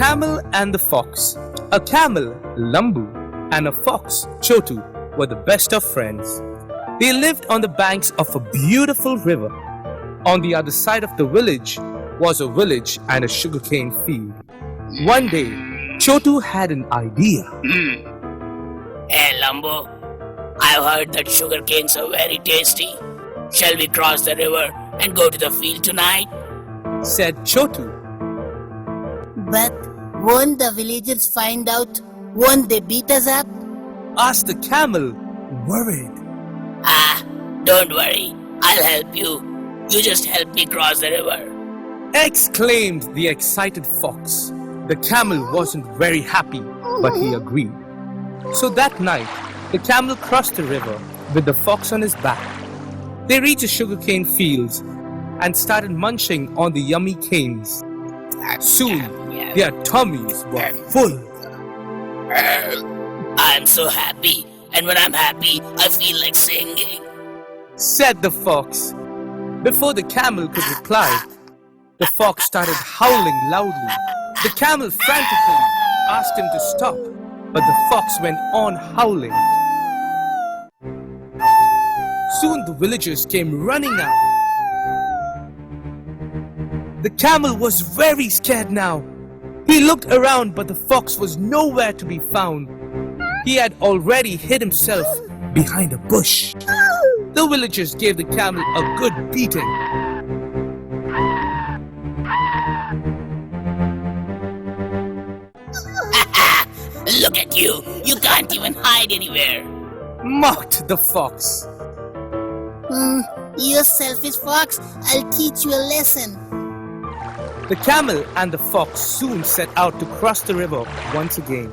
Camel and the Fox. A camel, Lambu, and a fox, Chotu, were the best of friends. They lived on the banks of a beautiful river. On the other side of the village was a village and a sugarcane field. One day, Chotu had an idea. Hey Lambo, I've heard that sugar canes are very tasty. Shall we cross the river and go to the field tonight? Said Chotu. But won't the villagers find out? Won't they beat us up? Asked the camel, worried. Don't worry, I'll help you. You just help me cross the river. Exclaimed the excited fox. The camel wasn't very happy, but he agreed. So that night, the camel crossed the river with the fox on his back. They reached the sugarcane fields and started munching on the yummy canes. Soon, their tummies were full. I'm so happy, and when I'm happy, I feel like singing. Said the fox. Before the camel could reply, the fox started howling loudly. The camel frantically asked him to stop, but the fox went on howling. Soon the villagers came running out. The camel was very scared now. He looked around, but the fox was nowhere to be found. He had already hid himself behind a bush. The villagers gave the camel a good beating. Look at you! You can't even hide anywhere! Mocked the fox. You selfish fox, I'll teach you a lesson. The camel and the fox soon set out to cross the river once again.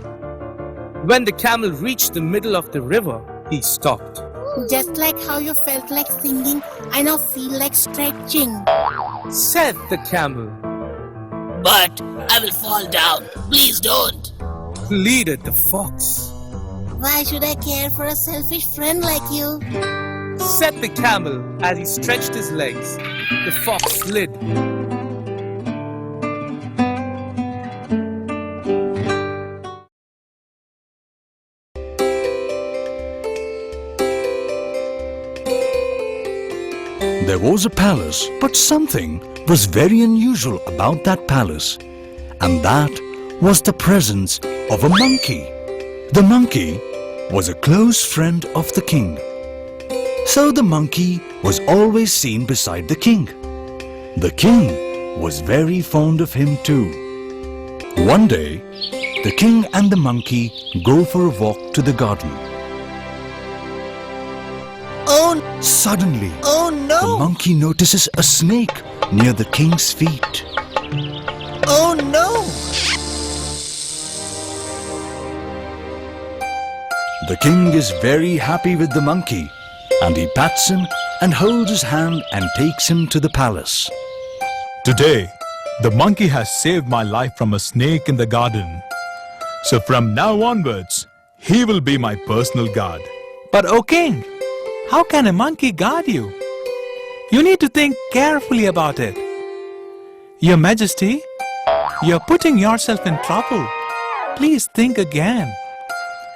When the camel reached the middle of the river, he stopped. Just like how you felt like singing, I now feel like stretching. Said the camel. But I will fall down. Please don't. Pleaded the fox. Why should I care for a selfish friend like you? Said the camel as he stretched his legs. The fox slid. There was a palace, but something was very unusual about that palace, and that was the presence of a monkey. The monkey was a close friend of the king. So the monkey was always seen beside the king. The king was very fond of him too. One day, the king and the monkey go for a walk to the garden. Suddenly, the monkey notices a snake near the king's feet. Oh no! The king is very happy with the monkey, and he pats him and holds his hand and takes him to the palace. Today, the monkey has saved my life from a snake in the garden. So from now onwards, he will be my personal guard. But O king, how can a monkey guard you? You need to think carefully about it. Your Majesty, you're putting yourself in trouble. Please think again.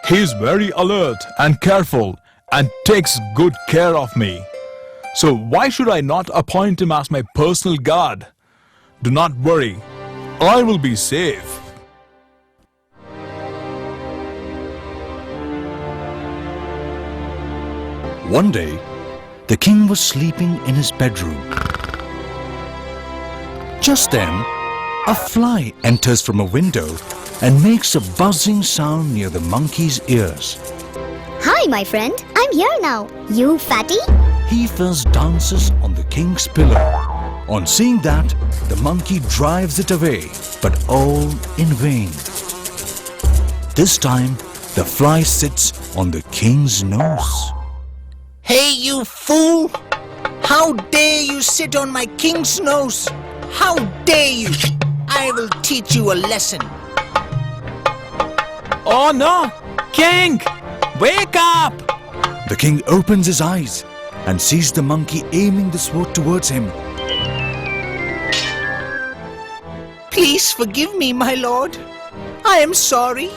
He is very alert and careful and takes good care of me. So why should I not appoint him as my personal guard? Do not worry, I will be safe. One day, the king was sleeping in his bedroom. Just then, a fly enters from a window and makes a buzzing sound near the monkey's ears. Hi, my friend. I'm here now. You fatty? He first dances on the king's pillow. On seeing that, the monkey drives it away, but all in vain. This time, the fly sits on the king's nose. Hey, you fool! How dare you sit on my king's nose? How dare you! I will teach you a lesson. Oh no! King! Wake up! The king opens his eyes and sees the monkey aiming the sword towards him. Please forgive me, my lord. I am sorry.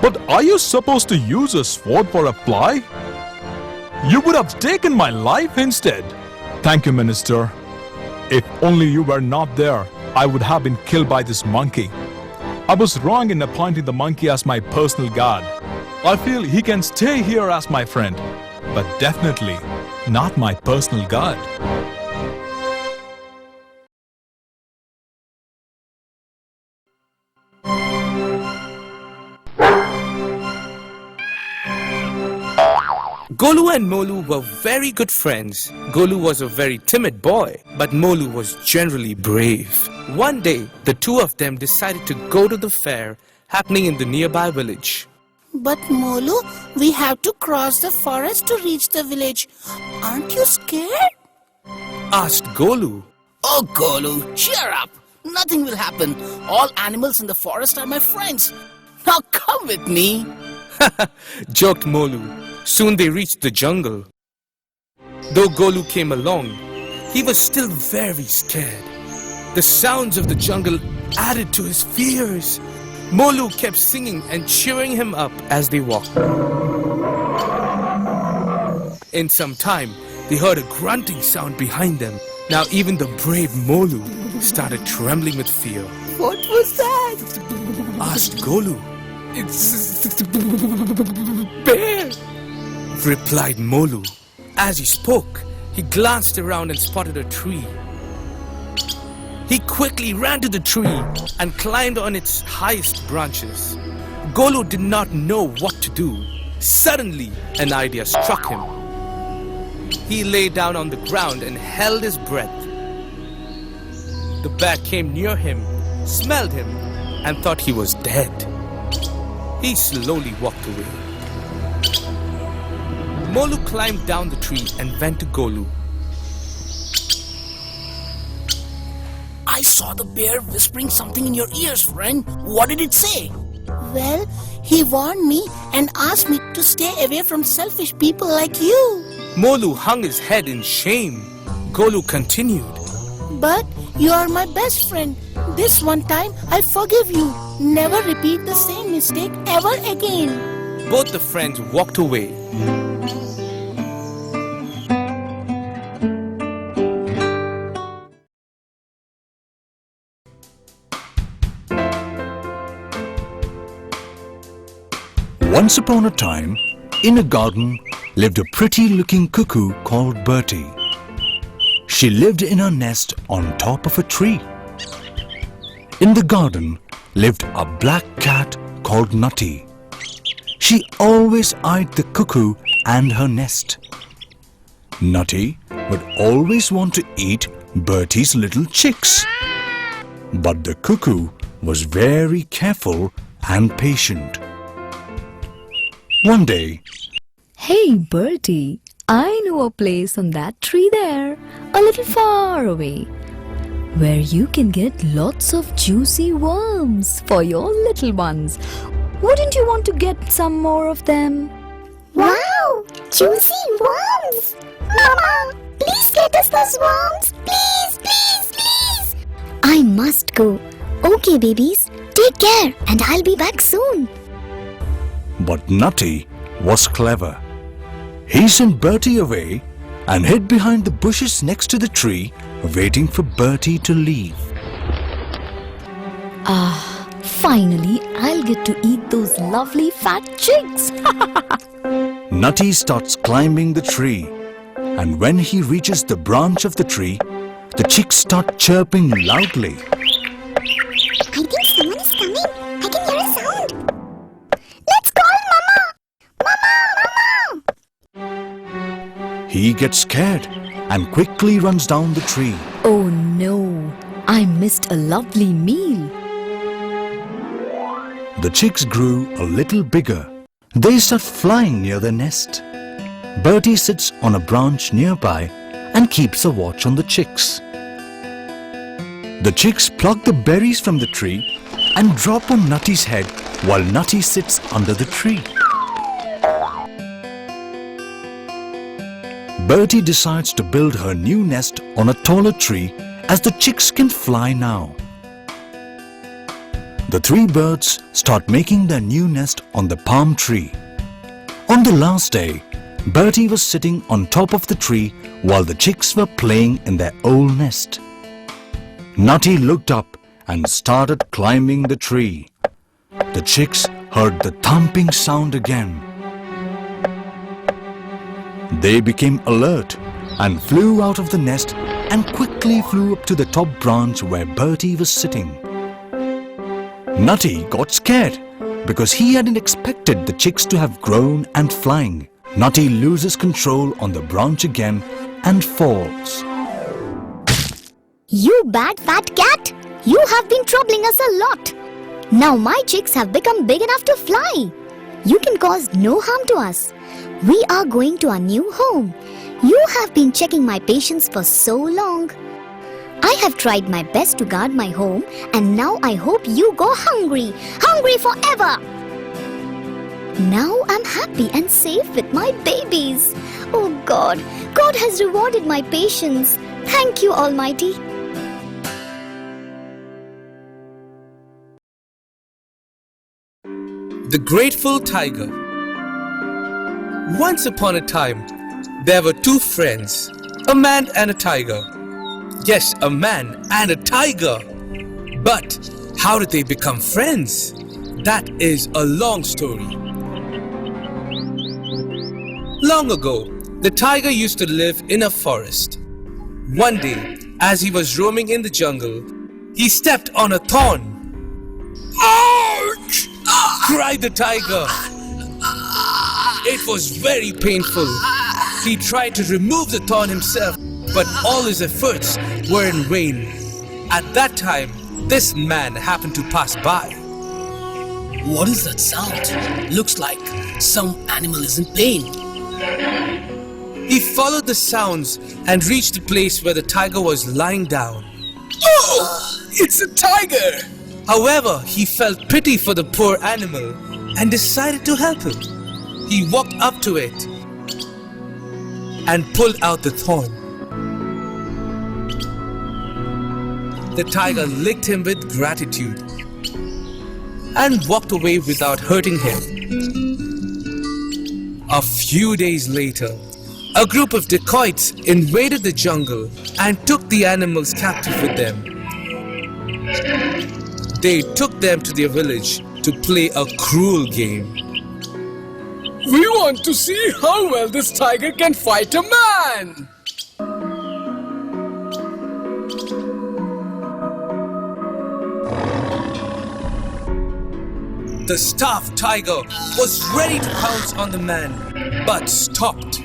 But are you supposed to use a sword for a ply? You would have taken my life instead. Thank you, Minister. If only you were not there, I would have been killed by this monkey. I was wrong in appointing the monkey as my personal guard. I feel he can stay here as my friend, but definitely not my personal guard. Golu and Molu were very good friends. Golu was a very timid boy, but Molu was generally brave. One day, the two of them decided to go to the fair happening in the nearby village. But Molu, we have to cross the forest to reach the village. Aren't you scared? Asked Golu. Oh, Golu, cheer up. Nothing will happen. All animals in the forest are my friends. Now come with me. Joked Molu. Soon they reached the jungle. Though Golu came along, he was still very scared. The sounds of the jungle added to his fears. Molu kept singing and cheering him up as they walked. In some time, they heard a grunting sound behind them. Now even the brave Molu started trembling with fear. What was that? Asked Golu. It's bear, replied Molu. As he spoke, he glanced around and spotted a tree. He quickly ran to the tree and climbed on its highest branches. Golu did not know what to do. Suddenly, an idea struck him. He lay down on the ground and held his breath. The bear came near him, smelled him, and thought he was dead. He slowly walked away. Molu climbed down the tree and went to Golu. I saw the bear whispering something in your ears, friend. What did it say? Well, he warned me and asked me to stay away from selfish people like you. Molu hung his head in shame. Golu continued. But you are my best friend. This one time, I forgive you. Never repeat the same mistake ever again. Both the friends walked away. Once upon a time, in a garden lived a pretty-looking cuckoo called Bertie. She lived in her nest on top of a tree. In the garden lived a black cat called Nutty. She always eyed the cuckoo and her nest. Nutty would always want to eat Bertie's little chicks. But the cuckoo was very careful and patient. One day, Hey Bertie, I know a place on that tree there, a little far away, where you can get lots of juicy worms for your little ones. Wouldn't you want to get some more of them? Wow! Juicy worms! Mama, please get us those worms! Please, please, please! I must go. Okay, babies. Take care and I'll be back soon. but Nutty was clever. He sent Bertie away and hid behind the bushes next to the tree, waiting for Bertie to leave. Finally, I'll get to eat those lovely fat chicks. Nutty starts climbing the tree, and when he reaches the branch of the tree, the chicks start chirping loudly. I think someone is coming. I can hear a sound. Let's call Mama! Mama! He gets scared and quickly runs down the tree. Oh no, I missed a lovely meal. The chicks grew a little bigger. They start flying near the nest. Bertie sits on a branch nearby and keeps a watch on the chicks. The chicks pluck the berries from the tree and drop on Nutty's head while Nutty sits under the tree. Bertie decides to build her new nest on a taller tree as the chicks can fly now. the three birds start making their new nest on the palm tree. On the last day, Bertie was sitting on top of the tree while the chicks were playing in their old nest. Nutty looked up and started climbing the tree. The chicks heard the thumping sound again. They became alert and flew out of the nest and quickly flew up to the top branch where Bertie was sitting. Nutty got scared because he hadn't expected the chicks to have grown and flying. Nutty loses control on the branch again and falls. You bad fat cat! You have been troubling us a lot. Now my chicks have become big enough to fly. You can cause no harm to us. We are going to our new home. You have been checking my patience for so long. I have tried my best to guard my home, and now I hope you go hungry. Hungry forever! Now I'm happy and safe with my babies. Oh God, God has rewarded my patience. Thank you, Almighty. The Grateful Tiger. Once upon a time, there were two friends, a man and a tiger. Yes, a man and a tiger. But how did they become friends? That is a long story. Long ago, the tiger used to live in a forest. One day, as he was roaming in the jungle, he stepped on a thorn. Ouch! Cried the tiger. It was very painful. He tried to remove the thorn himself, but all his efforts were in vain. At that time, this man happened to pass by. What is that sound? Looks like some animal is in pain. He followed the sounds and reached the place where the tiger was lying down. Oh, it's a tiger! However, he felt pity for the poor animal and decided to help him. He walked up to it and pulled out the thorn. The tiger licked him with gratitude and walked away without hurting him. A few days later, a group of dacoits invaded the jungle and took the animals captive with them. They took them to their village to play a cruel game. We want to see how well this tiger can fight a man! The starved tiger was ready to pounce on the man, but stopped.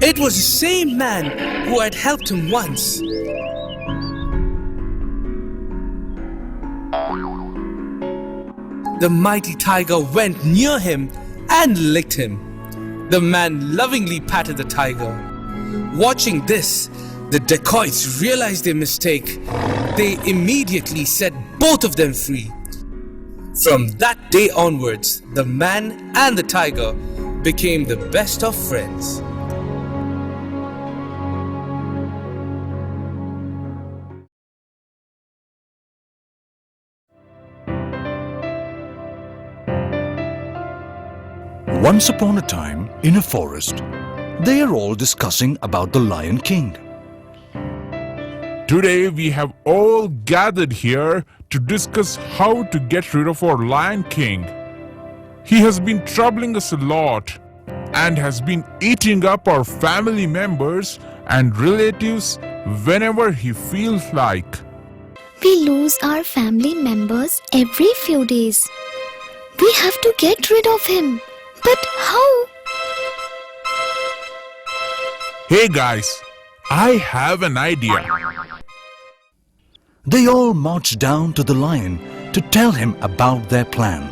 It was the same man who had helped him once. The mighty tiger went near him and licked him. The man lovingly patted the tiger. Watching this, the dacoits realized their mistake. They immediately set both of them free. From that day onwards, the man and the tiger became the best of friends. Once upon a time, in a forest, they are all discussing about the Lion King. Today we have all gathered here to discuss how to get rid of our Lion King. He has been troubling us a lot and has been eating up our family members and relatives whenever he feels like. We lose our family members every few days. We have to get rid of him. But how? Hey guys, I have an idea. They all marched down to the lion to tell him about their plan.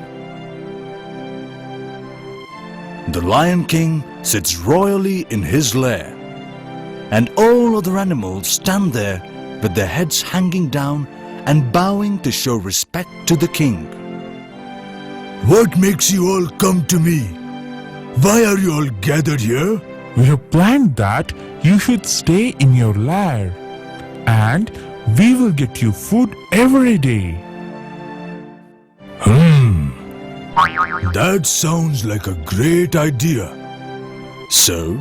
The Lion King sits royally in his lair, and all other animals stand there with their heads hanging down and bowing to show respect to the king. What makes you all come to me? Why are you all gathered here? We have planned that you should stay in your lair and we will get you food every day. That sounds like a great idea. So,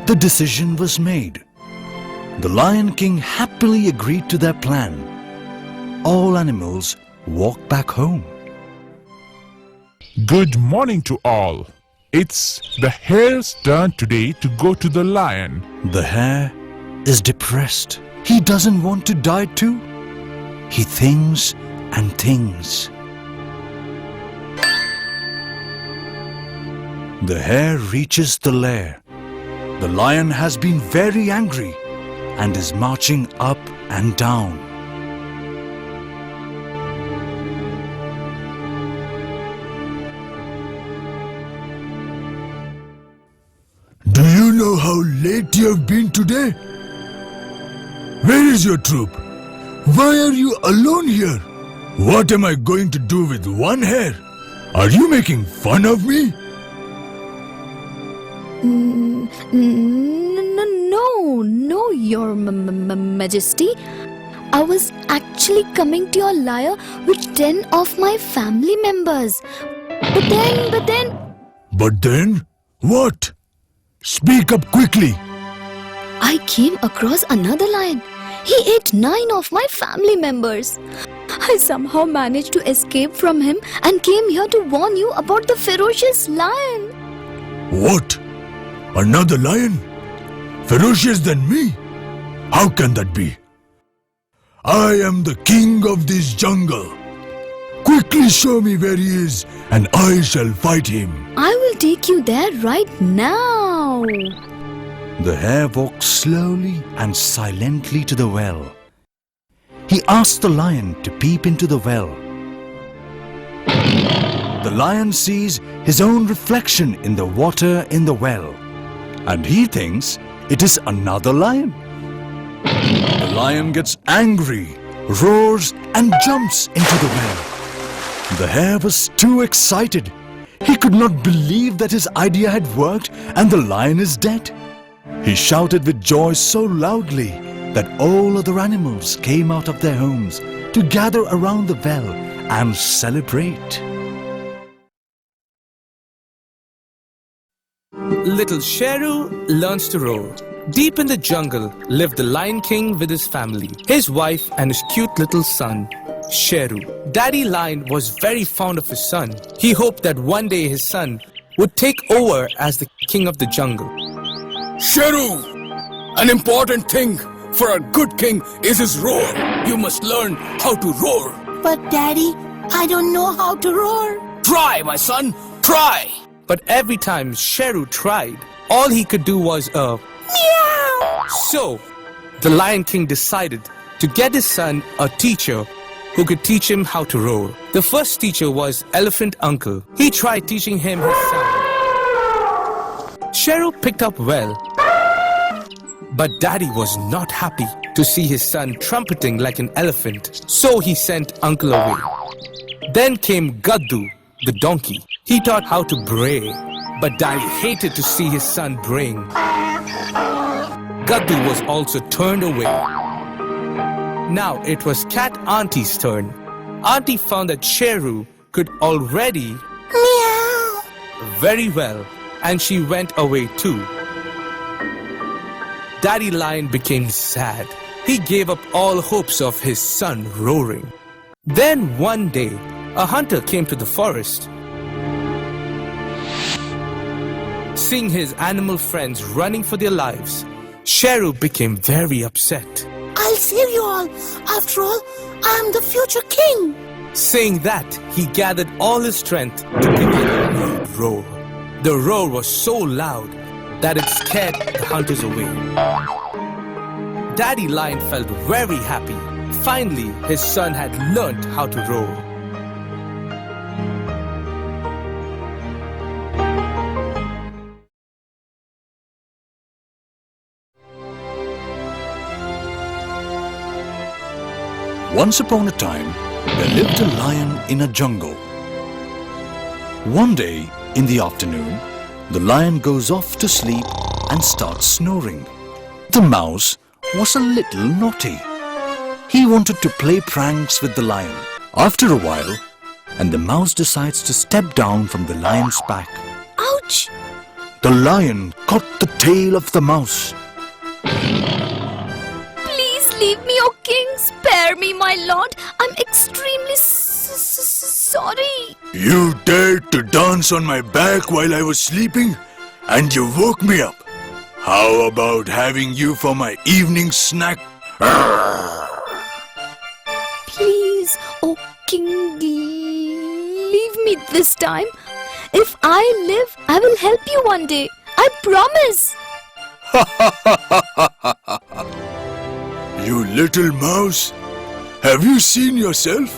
the decision was made. The Lion King happily agreed to their plan. All animals walked back home. Good morning to all. It's the hare's turn today to go to the lion. The hare is depressed. He doesn't want to die too. He thinks and thinks. The hare reaches the lair. The lion has been very angry and is marching up and down. Do you know how late you have been today? Where is your troop? Why are you alone here? What am I going to do with one hare? Are you making fun of me? No, your majesty. I was actually coming to your lair with 10 of my family members. But then... What? Speak up quickly. I came across another lion. He ate 9 of my family members. I somehow managed to escape from him and came here to warn you about the ferocious lion. What? Another lion? Ferocious than me? How can that be? I am the king of this jungle. Quickly show me where he is and I shall fight him. I will take you there right now. The hare walked slowly and silently to the well. He asked the lion to peep into the well. The lion sees his own reflection in the water in the well, and he thinks it is another lion. The lion gets angry, roars, and jumps into the well. The hare was too excited. He could not believe that his idea had worked and the lion is dead. He shouted with joy so loudly that all other animals came out of their homes to gather around the well and celebrate. Little Sparrow learns to roar. Deep in the jungle lived the Lion King with his family, his wife and his cute little son, Sparrow. Daddy Lion was very fond of his son. He hoped that one day his son would take over as the king of the jungle. Sparrow, an important thing for a good king is his roar. You must learn how to roar. But Daddy, I don't know how to roar. Try, my son, try. But every time Sparrow tried, all he could do was Meow! So, the Lion King decided to get his son a teacher who could teach him how to roar. The first teacher was Elephant Uncle. He tried teaching him his son. Sparrow picked up well, but Daddy was not happy to see his son trumpeting like an elephant, so he sent Uncle away. Then came Gaddu, the donkey. He taught how to bray, but Daddy hated to see his son braying. Gaddu was also turned away. Now it was Cat Auntie's turn. Auntie found that Sparrow could already Meow! very well, and she went away too. Daddy Lion became sad. He gave up all hopes of his son roaring. Then one day, a hunter came to the forest. Seeing his animal friends running for their lives, Sparrow became very upset. I'll save you all. After all, I'm the future king. Saying that, he gathered all his strength to give out a loud roar. The roar was so loud that it scared the hunters away. Daddy Lion felt very happy. Finally, his son had learned how to roar. Once upon a time, there lived a lion in a jungle. One day, in the afternoon, the lion goes off to sleep and starts snoring. The mouse was a little naughty. He wanted to play pranks with the lion. After a while, and the mouse decides to step down from the lion's back. Ouch! The lion caught the tail of the mouse. Please leave me, O king. Spare me, my lord. I'm extremely sorry. You dared to dance on my back while I was sleeping, and you woke me up. How about having you for my evening snack? Please, O king, leave me this time. If I live, I will help you one day. I promise. You little mouse, have you seen yourself?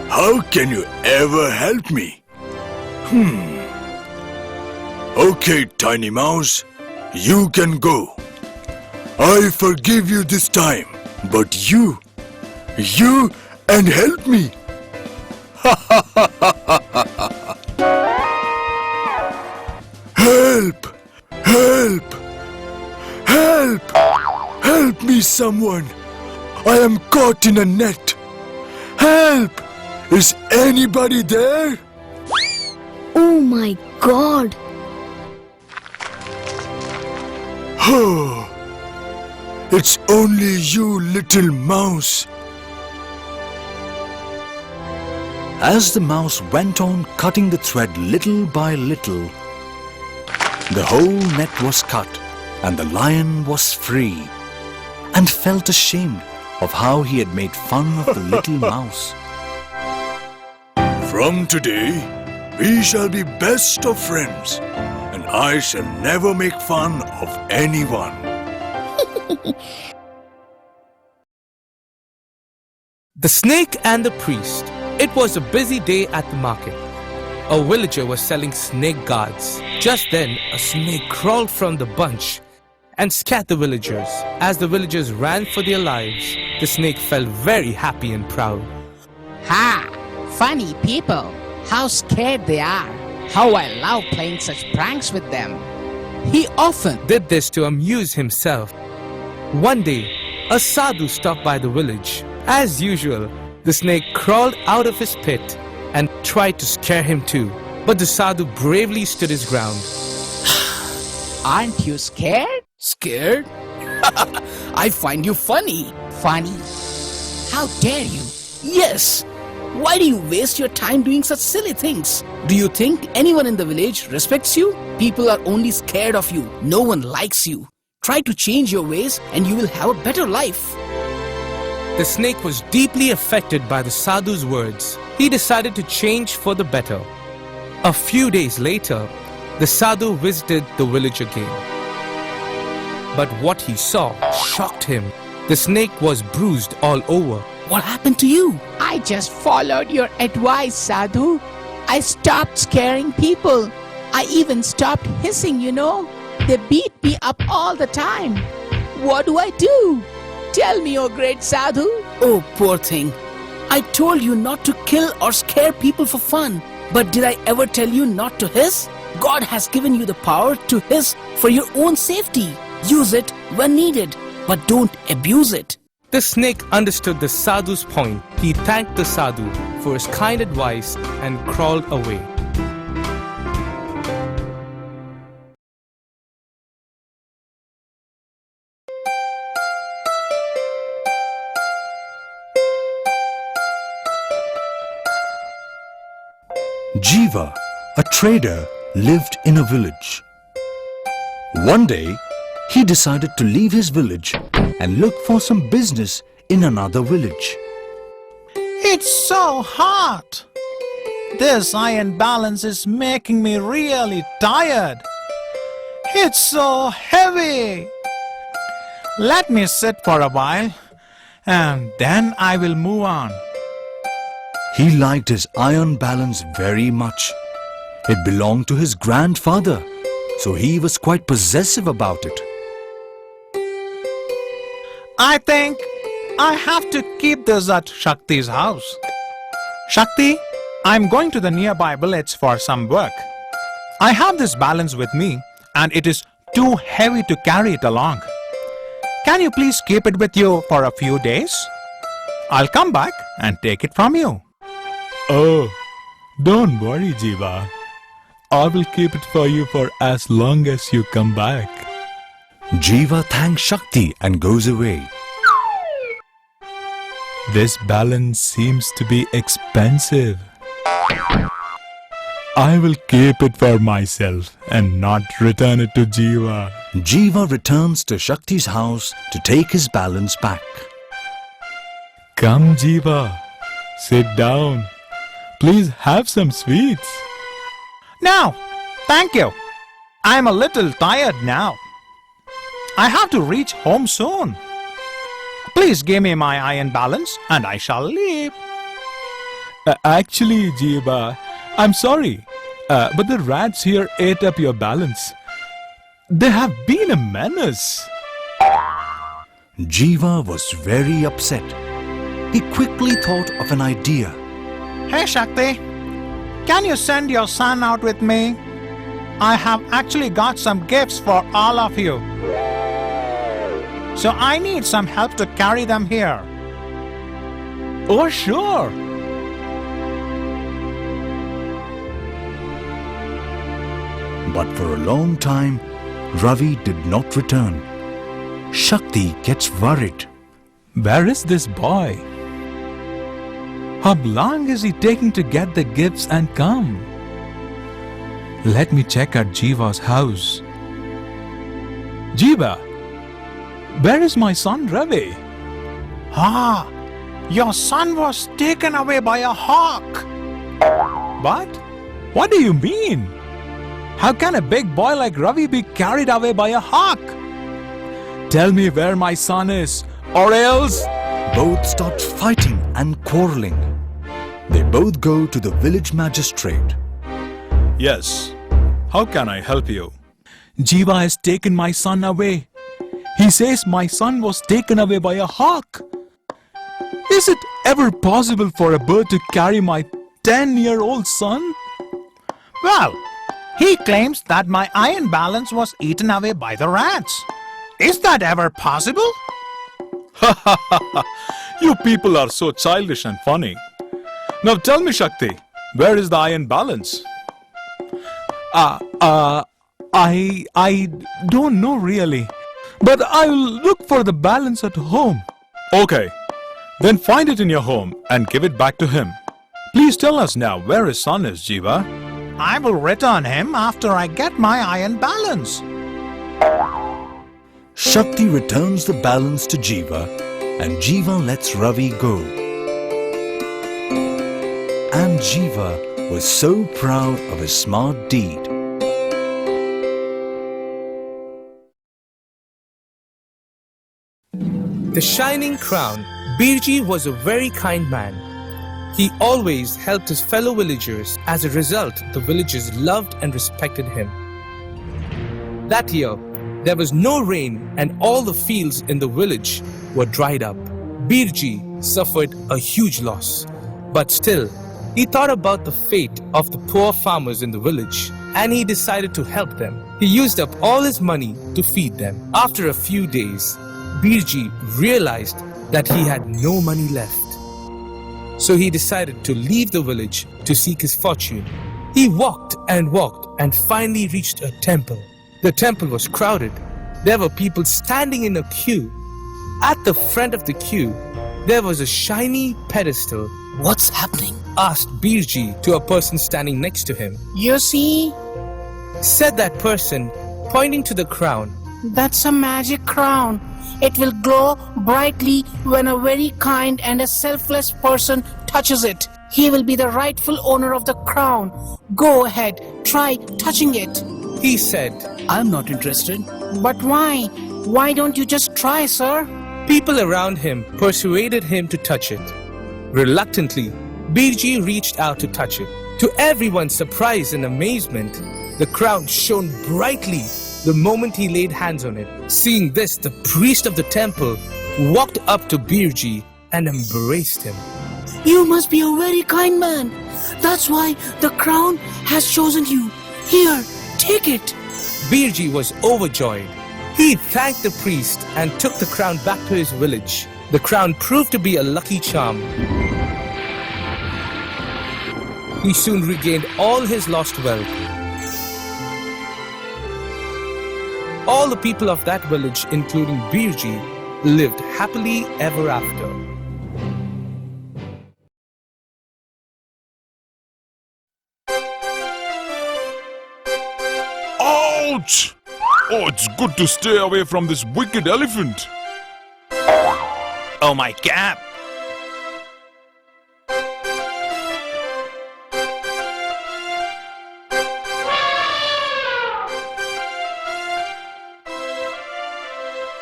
How can you ever help me? Okay, tiny mouse, you can go. I forgive you this time, but you and help me. Help! Help! Help! Help me, someone! I am caught in a net. Help! Is anybody there? Oh my God. Oh, it's only you, little mouse. As the mouse went on cutting the thread little by little, the whole net was cut and the lion was free, and felt ashamed of how he had made fun of the little mouse. From today, we shall be best of friends, and I shall never make fun of anyone. The snake and the priest. It was a busy day at the market. A villager was selling snake guards. Just then, a snake crawled from the bunch and scared the villagers. As the villagers ran for their lives, the snake felt very happy and proud. Ha! Funny people! How scared they are! How I love playing such pranks with them! He often did this to amuse himself. One day, a sadhu stopped by the village. As usual, the snake crawled out of his pit and tried to scare him too. But the sadhu bravely stood his ground. Aren't you scared? Scared? I find you funny. Funny? How dare you? Yes. Why do you waste your time doing such silly things? Do you think anyone in the village respects you? People are only scared of you. No one likes you. Try to change your ways and you will have a better life. The snake was deeply affected by the sadhu's words. He decided to change for the better. A few days later, the sadhu visited the village again. But what he saw shocked him. The snake was bruised all over. What happened to you? I just followed your advice, Sadhu. I stopped scaring people. I even stopped hissing, you know. They beat me up all the time. What do I do? Tell me, oh great Sadhu. Oh, poor thing. I told you not to kill or scare people for fun. But did I ever tell you not to hiss? God has given you the power to hiss for your own safety. Use it when needed, but don't abuse it. The snake understood the sadhu's point. He thanked the sadhu for his kind advice and crawled away. Jiva, a trader, lived in a village. One day, he decided to leave his village and look for some business in another village. It's so hot. This iron balance is making me really tired. It's so heavy. Let me sit for a while and then I will move on. He liked his iron balance very much. It belonged to his grandfather, so he was quite possessive about it. I think I have to keep this at Shakti's house. Shakti, I'm going to the nearby village for some work. I have this balance with me and it is too heavy to carry it along. Can you please keep it with you for a few days? I'll come back and take it from you. Oh, Don't worry, Jiva. I will keep it for you for as long as you come back. Jiva thanks Shakti and goes away. This balance seems to be expensive. I will keep it for myself and not return it to Jiva. Jiva returns to Shakti's house to take his balance back. Come, Jiva. Sit down. Please have some sweets. No, thank you. I'm a little tired now. I have to reach home soon. Please give me my iron balance and I shall leave. Actually, Jiva, I'm sorry, but the rats here ate up your balance. They have been a menace. Jiva was very upset. He quickly thought of an idea. Hey Shakti, can you send your son out with me? I have actually got some gifts for all of you. So I need some help to carry them here. Oh, sure. But for a long time, Ravi did not return. Shakti gets worried. Where is this boy? How long is he taking to get the gifts and come? Let me check at Jiva's house. Jiva, where is my son Ravi? Ah, your son was taken away by a hawk. What? What do you mean? How can a big boy like Ravi be carried away by a hawk? Tell me where my son is, or else... Both start fighting and quarreling. They both go to the village magistrate. Yes, how can I help you? Jiva has taken my son away. He says my son was taken away by a hawk. Is it ever possible for a bird to carry my 10-year-old son? Well, he claims that my iron balance was eaten away by the rats. Is that ever possible? You people are so childish and funny. Now tell me, Shakti, where is the iron balance? I don't know really. But I'll look for the balance at home. Okay, then find it in your home and give it back to him. Please tell us now where his son is, Jiva. I will return him after I get my iron balance. Shakti returns the balance to Jiva and Jiva lets Ravi go. And Jiva was so proud of his smart deed. The Shining Crown. Birji was a very kind man. He always helped his fellow villagers. As a result, the villagers loved and respected him. That year, there was no rain and all the fields in the village were dried up. Birji suffered a huge loss. But still, he thought about the fate of the poor farmers in the village and he decided to help them. He used up all his money to feed them. After a few days, Birji realized that he had no money left. So he decided to leave the village to seek his fortune. He walked and finally reached a temple. The temple was crowded. There were people standing in a queue. At the front of the queue, there was a shiny pedestal. What's happening? Asked Birji to a person standing next to him. You see? Said that person, pointing to the crown. That's a magic crown. It will glow brightly when a very kind and a selfless person touches it. He will be the rightful owner of the crown. Go ahead, try touching it. He said, I'm not interested. But why? Why don't you just try, sir? People around him persuaded him to touch it. Reluctantly, Birji reached out to touch it. To everyone's surprise and amazement, the crown shone brightly the moment he laid hands on it. Seeing this, the priest of the temple walked up to Birji and embraced him. You must be a very kind man. That's why the crown has chosen you. Here, take it. Birji was overjoyed. He thanked the priest and took the crown back to his village. The crown proved to be a lucky charm. He soon regained all his lost wealth. All the people of that village, including Birji, lived happily ever after. Ouch! Oh, it's good to stay away from this wicked elephant. Oh, my cap!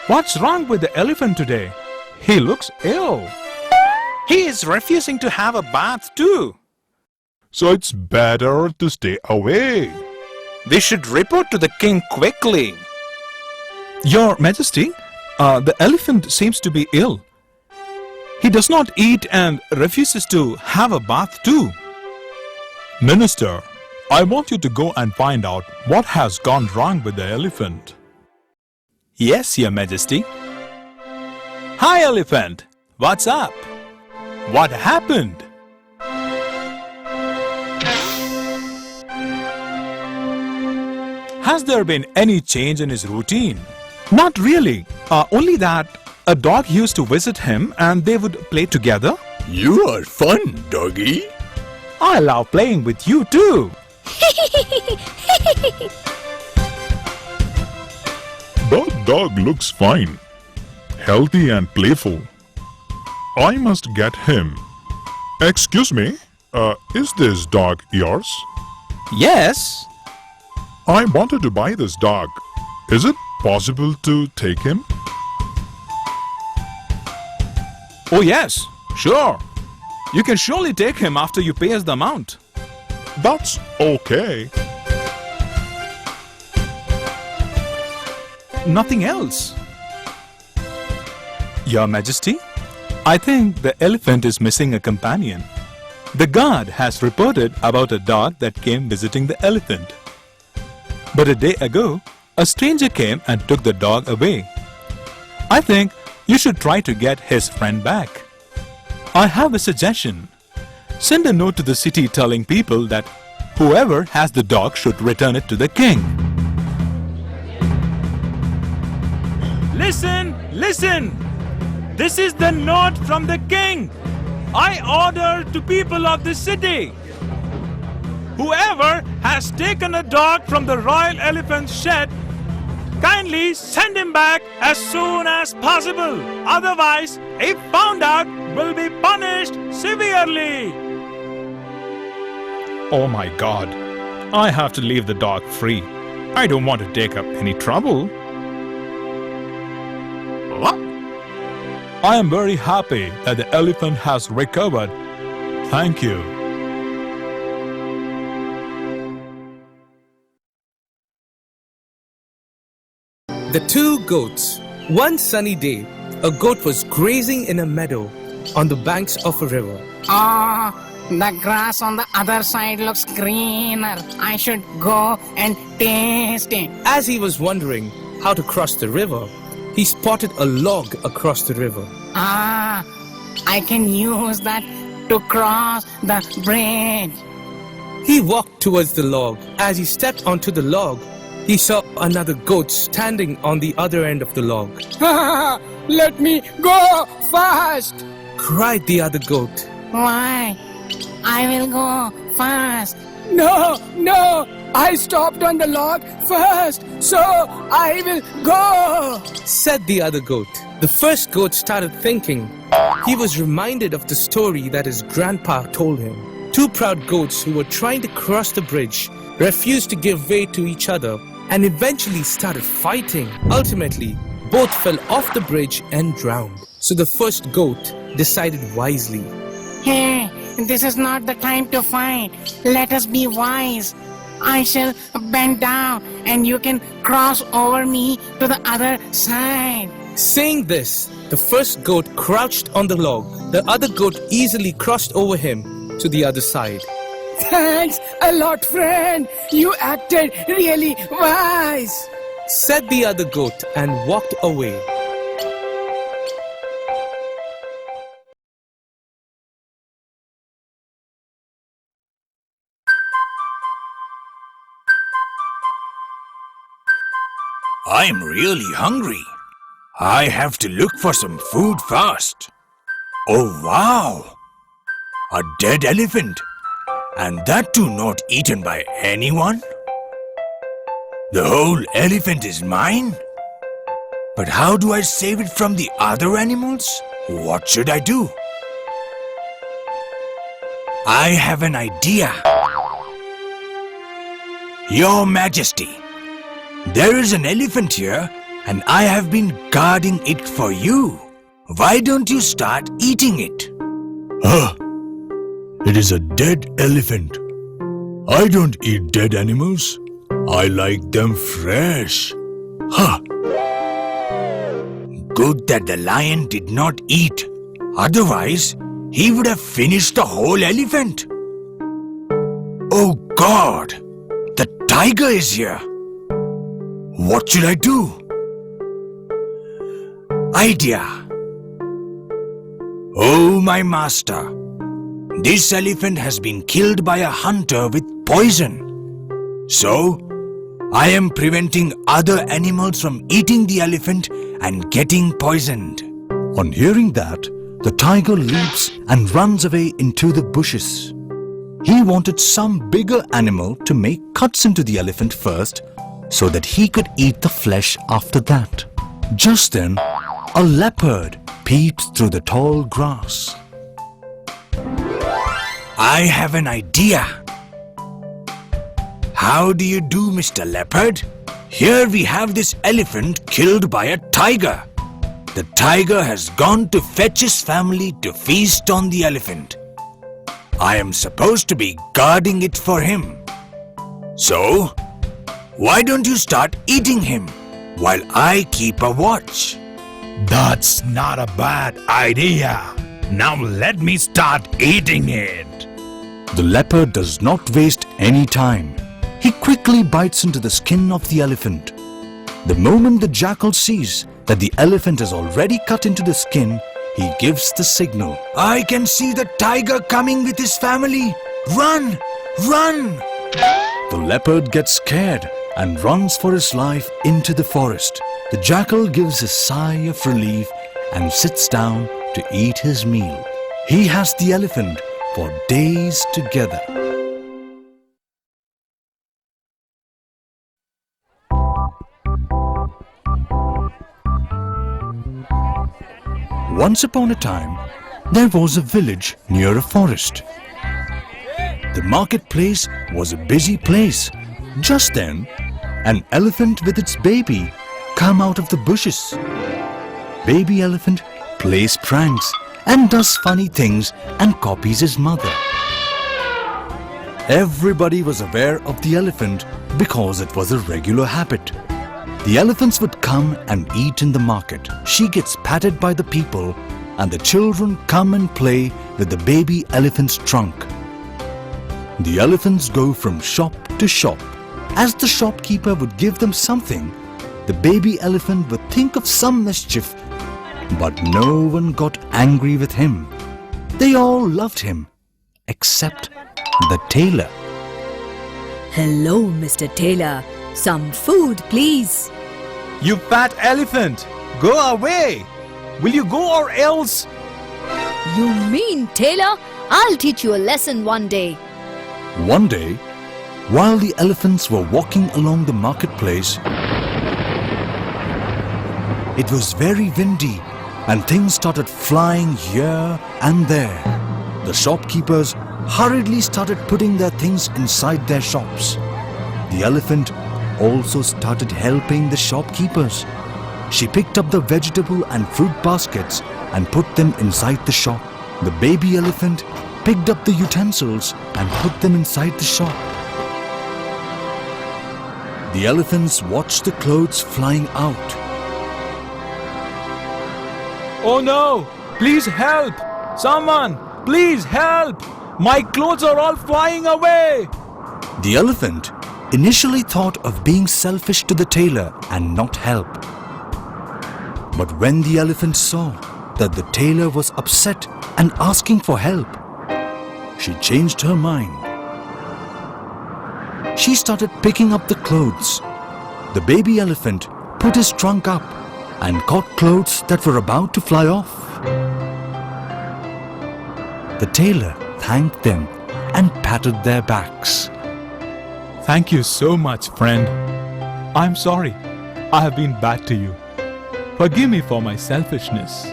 What's wrong with the elephant today? He looks ill. He is refusing to have a bath too. So it's better to stay away. We should report to the king quickly. Your Majesty, the elephant seems to be ill. He does not eat and refuses to have a bath too. Minister, I want you to go and find out what has gone wrong with the elephant. Yes, Your Majesty. Hi, elephant. What's up? What happened? Has there been any change in his routine? Not really. Only that a dog used to visit him and they would play together. You are fun, doggy. I love playing with you too. That dog looks fine, healthy and playful. I must get him. Excuse me, is this dog yours? Yes. I wanted to buy this dog. Is it possible to take him? Oh yes, sure. You can surely take him after you pay us the amount. That's okay. Nothing else. Your Majesty, I think the elephant is missing a companion. The guard has reported about a dog that came visiting the elephant. But a day ago, a stranger came and took the dog away. I think you should try to get his friend back. I have a suggestion. Send a note to the city telling people that whoever has the dog should return it to the king. Listen, listen! This is the note from the king. I order to people of the city. Whoever has taken a dog from the royal elephant's shed, kindly send him back as soon as possible. Otherwise, if found out, will be punished severely. Oh my God, I have to leave the dog free. I don't want to take up any trouble. I am very happy that the elephant has recovered. Thank you. The two goats. One sunny day, a goat was grazing in a meadow on the banks of a river. The grass on the other side looks greener. I should go and taste it. As he was wondering how to cross the river, he spotted a log across the river. I can use that to cross the bridge. He walked towards the log. As he stepped onto the log, he saw another goat standing on the other end of the log. Let me go fast! Cried the other goat. Why? I will go fast. No! I stopped on the log first, so I will go! Said the other goat. The first goat started thinking. He was reminded of the story that his grandpa told him. Two proud goats who were trying to cross the bridge refused to give way to each other and eventually started fighting. Ultimately, both fell off the bridge and drowned. So the first goat decided wisely. Hey, this is not the time to fight. Let us be wise. I shall bend down and you can cross over me to the other side. Saying this, the first goat crouched on the log. The other goat easily crossed over him to the other side. Thanks a lot, friend. You acted really wise. Said the other goat and walked away. I'm really hungry. I have to look for some food fast. Oh wow! A dead elephant. And that too not eaten by anyone? The whole elephant is mine? But how do I save it from the other animals? What should I do? I have an idea. Your Majesty, there is an elephant here and I have been guarding it for you. Why don't you start eating it? It is a dead elephant. I don't eat dead animals. I like them fresh. Good that the lion did not eat. Otherwise, he would have finished the whole elephant. Oh God! The tiger is here. What should I do? Idea. Oh my master. This elephant has been killed by a hunter with poison. So, I am preventing other animals from eating the elephant and getting poisoned. On hearing that, the tiger leaps and runs away into the bushes. He wanted some bigger animal to make cuts into the elephant first so that he could eat the flesh after that. Just then, a leopard peeps through the tall grass. I have an idea. How do you do, Mr. Leopard? Here we have this elephant killed by a tiger. The tiger has gone to fetch his family to feast on the elephant. I am supposed to be guarding it for him. So, why don't you start eating him while I keep a watch? That's not a bad idea. Now let me start eating it. The leopard does not waste any time. He quickly bites into the skin of the elephant. The moment the jackal sees that the elephant is already cut into the skin, he gives the signal. I can see the tiger coming with his family. Run! Run! The leopard gets scared and runs for his life into the forest. The jackal gives a sigh of relief and sits down to eat his meal. He has the elephant for days together. Once upon a time, there was a village near a forest. The marketplace was a busy place. Just then, an elephant with its baby come out of the bushes. Baby elephant plays pranks and does funny things and copies his mother. Everybody was aware of the elephant because it was a regular habit. The elephants would come and eat in the market. She gets patted by the people and the children come and play with the baby elephant's trunk. The elephants go from shop to shop. As the shopkeeper would give them something, the baby elephant would think of some mischief, but no one got angry with him. They all loved him, except the tailor. Hello, Mr. Tailor. Some food, please. You fat elephant! Go away! Will you go or else? You mean, Tailor? I'll teach you a lesson one day. One day, while the elephants were walking along the marketplace, it was very windy and things started flying here and there. The shopkeepers hurriedly started putting their things inside their shops. The elephant also started helping the shopkeepers. She picked up the vegetable and fruit baskets and put them inside the shop. The baby elephant picked up the utensils and put them inside the shop. The elephants watched the clothes flying out. Oh no! Please help! Someone! Please help! My clothes are all flying away! The elephant initially thought of being selfish to the tailor and not help. But when the elephant saw that the tailor was upset and asking for help, she changed her mind. She started picking up the clothes. The baby elephant put his trunk up and caught clothes that were about to fly off. The tailor thanked them and patted their backs. Thank you so much, friend. I'm sorry I have been bad to you. Forgive me for my selfishness.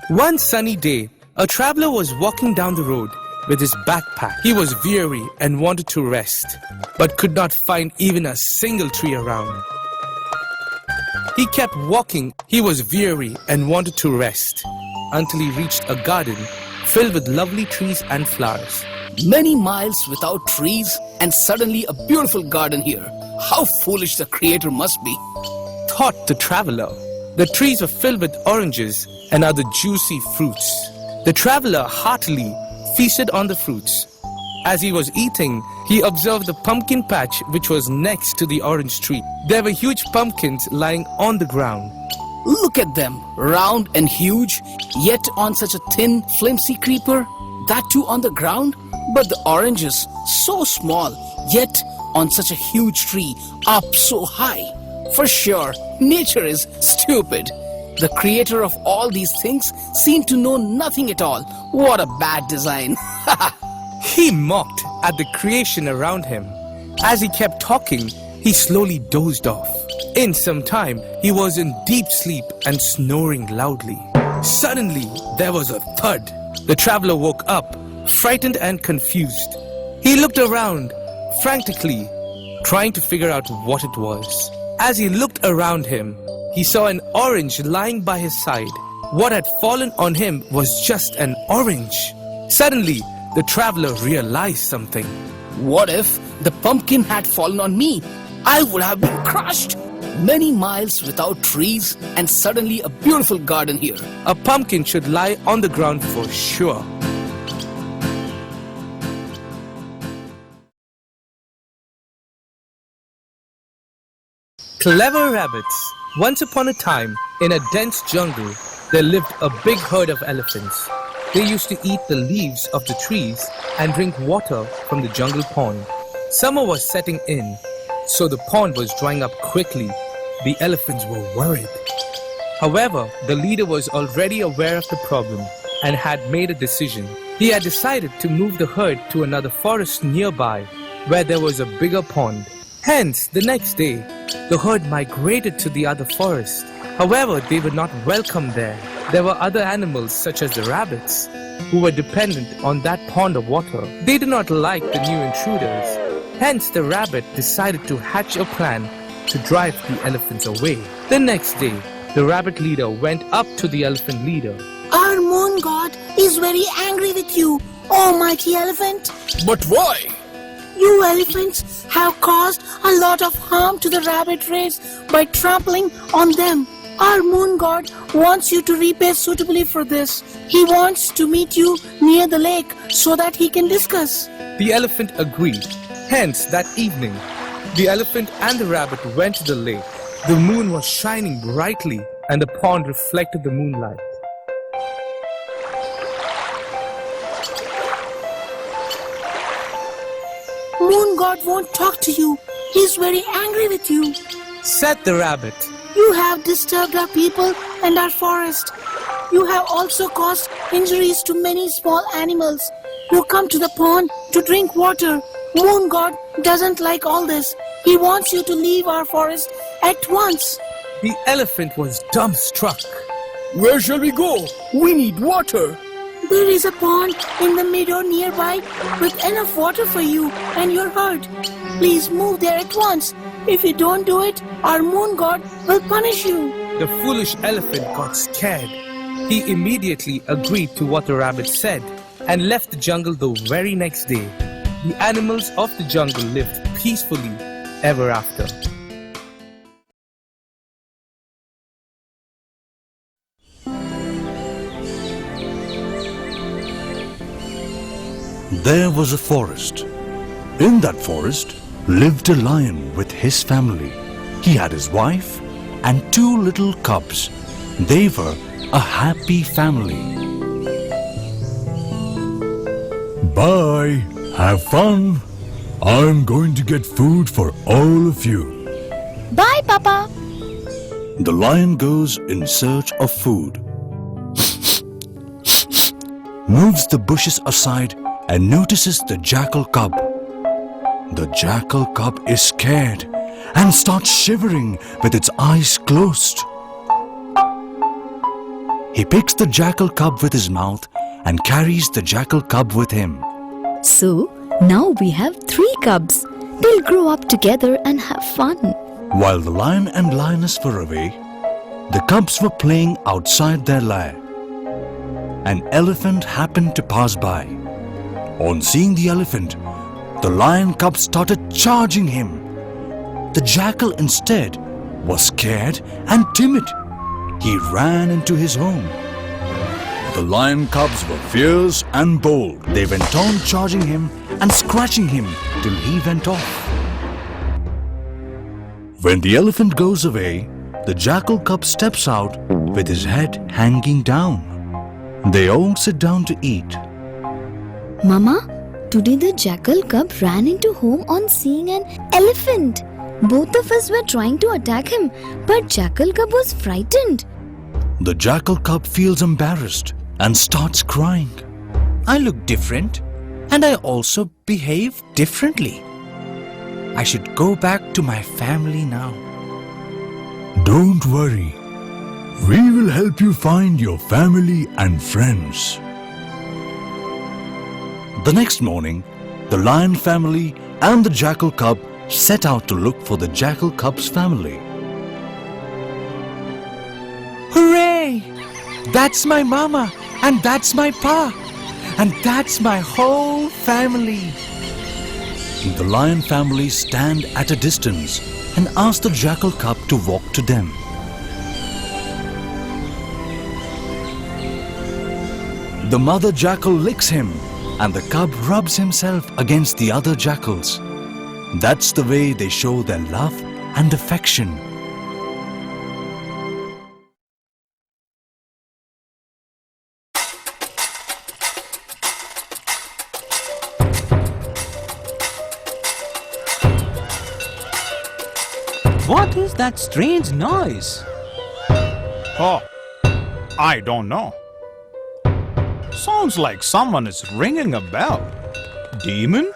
One sunny day, a traveler was walking down the road with his backpack. He was weary and wanted to rest, but could not find even a single tree around. He kept walking. He was weary and wanted to rest until he reached a garden filled with lovely trees and flowers. Many miles without trees and suddenly a beautiful garden here. How foolish the creator must be, thought the traveler. The trees were filled with oranges and other juicy fruits. The traveler heartily feasted on the fruits. As he was eating, he observed the pumpkin patch which was next to the orange tree. There were huge pumpkins lying on the ground. Look at them, round and huge, yet on such a thin, flimsy creeper. That too on the ground, but the oranges so small, yet on such a huge tree, up so high. For sure, nature is stupid. The creator of all these things seemed to know nothing at all. What a bad design. He mocked at the creation around him. As he kept talking, he slowly dozed off. In some time, he was in deep sleep and snoring loudly. Suddenly, there was a thud. The traveler woke up, frightened and confused. He looked around frantically, trying to figure out what it was. As he looked around him, he saw an orange lying by his side. What had fallen on him was just an orange. Suddenly, the traveler realized something. What if the pumpkin had fallen on me? I would have been crushed. Many miles without trees and suddenly a beautiful garden here. A pumpkin should lie on the ground for sure. Clever rabbits. Once upon a time, in a dense jungle, there lived a big herd of elephants. They used to eat the leaves of the trees and drink water from the jungle pond. Summer was setting in, so the pond was drying up quickly. The elephants were worried. However, the leader was already aware of the problem and had made a decision. He had decided to move the herd to another forest nearby where there was a bigger pond. Hence, the next day, the herd migrated to the other forest. However, they were not welcome there. There were other animals such as the rabbits who were dependent on that pond of water. They did not like the new intruders. Hence, the rabbit decided to hatch a plan to drive the elephants away. The next day, the rabbit leader went up to the elephant leader. Our moon god is very angry with you, oh mighty elephant. But why? You elephants have caused a lot of harm to the rabbit race by trampling on them. Our moon god wants you to repay suitably for this. He wants to meet you near the lake so that he can discuss. The elephant agreed. Hence, that evening, the elephant and the rabbit went to the lake. The moon was shining brightly and the pond reflected the moonlight. Moon god won't talk to you. He's very angry with you, said the rabbit. You have disturbed our people and our forest. You have also caused injuries to many small animals who come to the pond to drink water. Moon god doesn't like all this. He wants you to leave our forest at once. The elephant was dumbstruck. Where shall we go? We need water. There is a pond in the meadow nearby with enough water for you and your herd. Please move there at once. If you don't do it, our moon god will punish you. The foolish elephant got scared. He immediately agreed to what the rabbit said and left the jungle the very next day. The animals of the jungle lived peacefully ever after. There was a forest. In that forest lived a lion with his family. He had his wife and 2 little cubs. They were a happy family. Bye. Have fun. I'm going to get food for all of you. Bye, Papa. The lion goes in search of food, moves the bushes aside and notices the jackal cub. The jackal cub is scared and starts shivering with its eyes closed. He picks the jackal cub with his mouth and carries the jackal cub with him. So, now we have 3 cubs. They'll grow up together and have fun. While the lion and lioness were away, the cubs were playing outside their lair. An elephant happened to pass by. On seeing the elephant, the lion cub started charging him. The jackal instead was scared and timid. He ran into his home. The lion cubs were fierce and bold. They went on charging him and scratching him till he went off. When the elephant goes away, the jackal cub steps out with his head hanging down. They all sit down to eat. Mama, today the jackal cub ran into home on seeing an elephant. Both of us were trying to attack him, but jackal cub was frightened. The jackal cub feels embarrassed and starts crying. I look different and I also behave differently. I should go back to my family now. Don't worry. We will help you find your family and friends. The next morning, the lion family and the jackal cub set out to look for the jackal cub's family. Hooray! That's my mama and that's my pa and that's my whole family. The lion family stand at a distance and ask the jackal cub to walk to them. The mother jackal licks him and the cub rubs himself against the other jackals. That's the way they show their love and affection. What is that strange noise? Oh, I don't know. Sounds like someone is ringing a bell. Demon?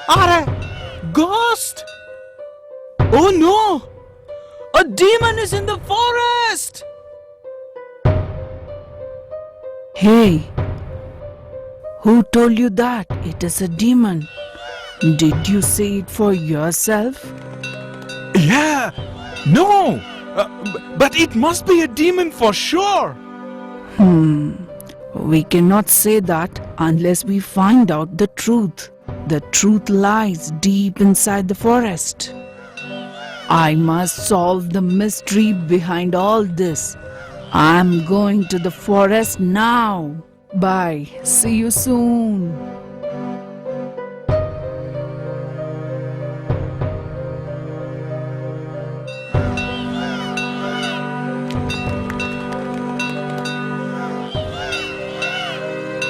Otter! Ghost! Oh no! A demon is in the forest! Hey, who told you that it is a demon? Did you see it for yourself? Yeah! No! But it must be a demon for sure! We cannot say that unless we find out the truth. The truth lies deep inside the forest. I must solve the mystery behind all this. I'm going to the forest now. Bye. See you soon.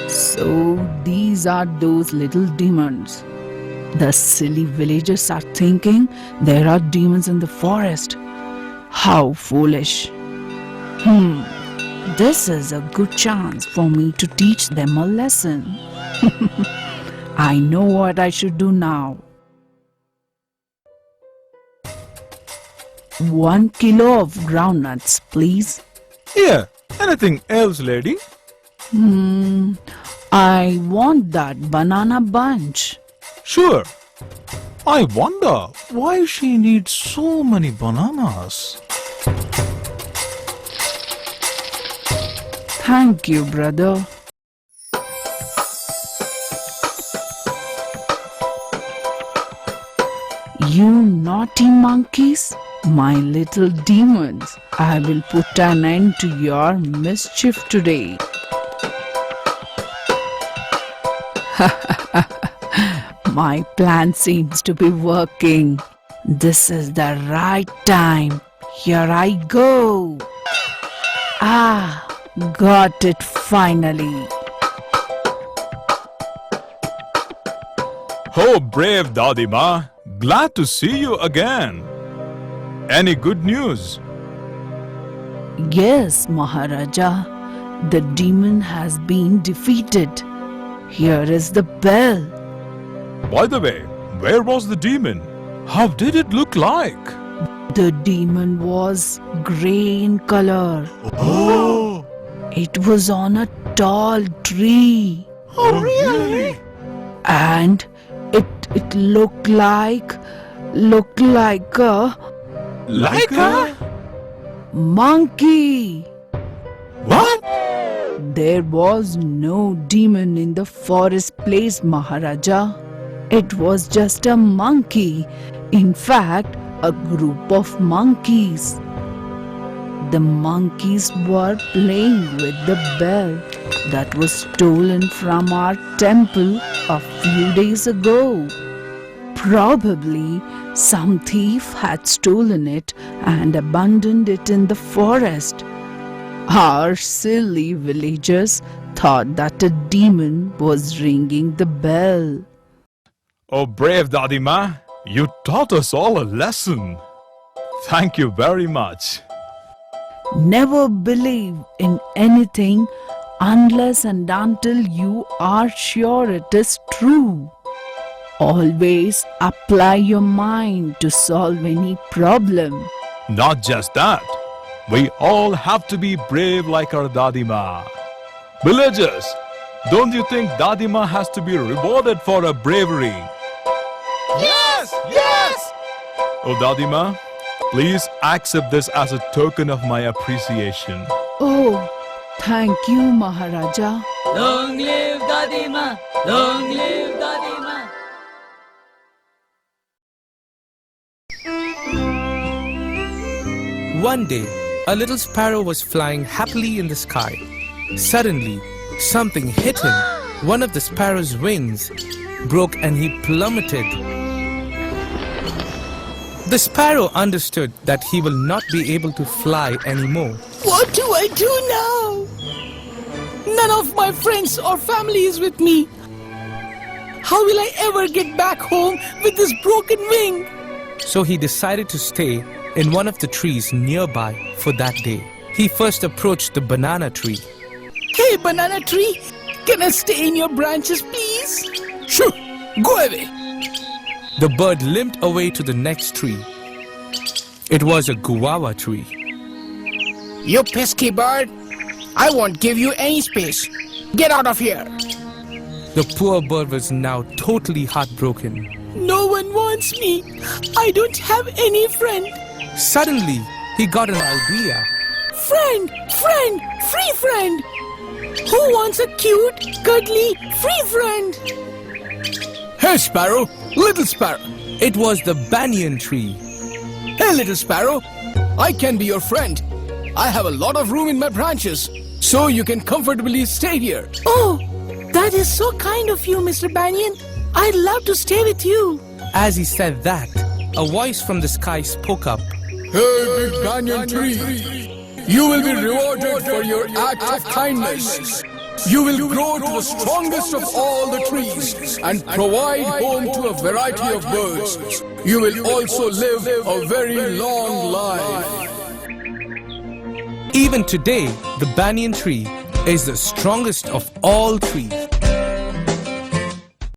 So these are those little demons. The silly villagers are thinking there are demons in the forest. How foolish. This is a good chance for me to teach them a lesson. I know what I should do now. 1 kilo of groundnuts, please. Yeah, anything else, lady? I want that banana bunch. Sure. I wonder why she needs so many bananas. Thank you, brother. You naughty monkeys, my little demons, I will put an end to your mischief today. My plan seems to be working. This is the right time. Here I go. Ah, got it finally. Oh, brave Dadima. Glad to see you again. Any good news? Yes, Maharaja. The demon has been defeated. Here is the bell. By the way, where was the demon? How did it look like? The demon was grey in color. Oh! It was on a tall tree. Oh, really? And it looked like a Like a? monkey. What? There was no demon in the forest place, Maharaja. It was just a monkey. In fact, a group of monkeys. The monkeys were playing with the bell that was stolen from our temple a few days ago. Probably some thief had stolen it and abandoned it in the forest. Our silly villagers thought that a demon was ringing the bell. Oh, brave Dadima, you taught us all a lesson. Thank you very much. Never believe in anything unless and until you are sure it is true. Always apply your mind to solve any problem. Not just that, we all have to be brave like our Dadima. Villagers, don't you think Dadima has to be rewarded for her bravery? Yes! Yes! Oh, Dadima, please accept this as a token of my appreciation. Oh, thank you, Maharaja. Long live Dadima! Long live Dadima! One day, a little sparrow was flying happily in the sky. Suddenly, something hit him. One of the sparrow's wings broke and he plummeted. The sparrow understood that he will not be able to fly anymore. What do I do now? None of my friends or family is with me. How will I ever get back home with this broken wing? So he decided to stay in one of the trees nearby for that day. He first approached the banana tree. Hey, banana tree, can I stay in your branches, please? Shoo! Go away! The bird limped away to the next tree. It was a guava tree. You pesky bird! I won't give you any space. Get out of here! The poor bird was now totally heartbroken. No one wants me. I don't have any friend. Suddenly, he got an idea. Friend! Friend! Free friend! Who wants a cute, cuddly, free friend? Hey, Sparrow! Little Sparrow! It was the banyan tree. Hey, Little Sparrow! I can be your friend. I have a lot of room in my branches, so you can comfortably stay here. Oh, that is so kind of you, Mr. Banyan. I'd love to stay with you. As he said that, a voice from the sky spoke up. Hey, big banyan tree! You will be rewarded for your act of kindness. You will grow to the strongest of all the trees and provide home to a variety of birds. You will also live a very long life. Even today, the banyan tree is the strongest of all trees.